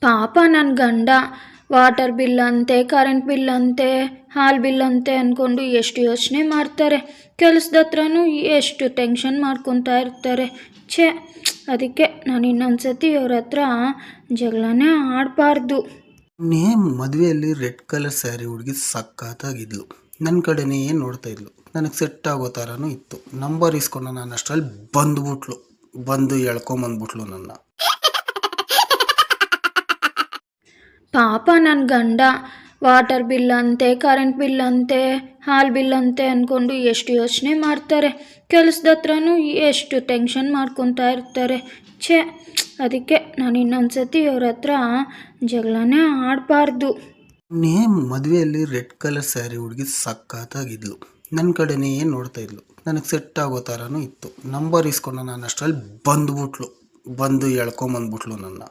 ಪಾಪ ನನ್ನ ಗಂಡ ವಾಟರ್ ಬಿಲ್ ಅಂತೆ, ಕರೆಂಟ್ ಬಿಲ್ ಅಂತೆ, ಹಾಲು ಬಿಲ್ ಅಂತೆ ಅಂದ್ಕೊಂಡು ಎಷ್ಟು ಯೋಚನೆ ಮಾಡ್ತಾರೆ. ಕೆಲಸದ ಹತ್ರನೂ ಎಷ್ಟು ಟೆನ್ಷನ್ ಮಾಡ್ಕೊತಾ ಇರ್ತಾರೆ. ಛೇ, ಅದಕ್ಕೆ ನಾನು ಇನ್ನೊಂದ್ಸತಿ ಅವ್ರ ಹತ್ರ ಜಗಳನೇ ಆಡಬಾರ್ದು. ಮದುವೆಯಲ್ಲಿ ರೆಡ್ ಕಲರ್ ಸ್ಯಾರಿ ಹುಡುಗಿ ಸಕ್ಕತ್ತಾಗಿದ್ಲು. ನನ್ನ ಕಡೆನೇ ನೋಡ್ತಾ ಇದ್ಲು. ನನಗೆ ಸೆಟ್ ಆಗೋ ಥರನೂ ಇತ್ತು. ನಂಬರ್ ಇಸ್ಕೊಂಡು ನಾನು ಅಷ್ಟರಲ್ಲಿ ಬಂದು ಎಳ್ಕೊಂಬಂದ್ಬಿಟ್ಲು ನನ್ನ. ಪಾಪ ನನ್ನ ಗಂಡ ವಾಟರ್ ಬಿಲ್ ಅಂತೆ, ಕರೆಂಟ್ ಬಿಲ್ ಅಂತೆ, ಹಾಲು ಬಿಲ್ ಅಂತೆ ಅಂದ್ಕೊಂಡು ಎಷ್ಟು ಯೋಚನೆ ಮಾಡ್ತಾರೆ. ಕೆಲಸದ ಹತ್ರನೂ ಎಷ್ಟು ಟೆನ್ಷನ್ ಮಾಡ್ಕೊತಾ ಇರ್ತಾರೆ. ಛೇ, ಅದಕ್ಕೆ ನಾನು ಇನ್ನೊಂದ್ಸತಿ ಅವ್ರ ಹತ್ರ ಜಗಳನೇ ಆಡಬಾರ್ದು. ಮದುವೆಯಲ್ಲಿ ರೆಡ್ ಕಲರ್ ಸ್ಯಾರಿ ಹುಡುಗಿ ಸಕ್ಕತ್ತಾಗಿದ್ಲು. ನನ್ನ ಕಡೆನೇ ನೋಡ್ತಾ ಇದ್ಲು. ನನಗೆ ಸೆಟ್ ಆಗೋ ಥರನೂ ಇತ್ತು. ನಂಬರ್ ಇಸ್ಕೊಂಡು ನಾನು ಅಷ್ಟರಲ್ಲಿ ಬಂದು ಎಳ್ಕೊಂಬಂದ್ಬಿಟ್ಲು ನನ್ನ.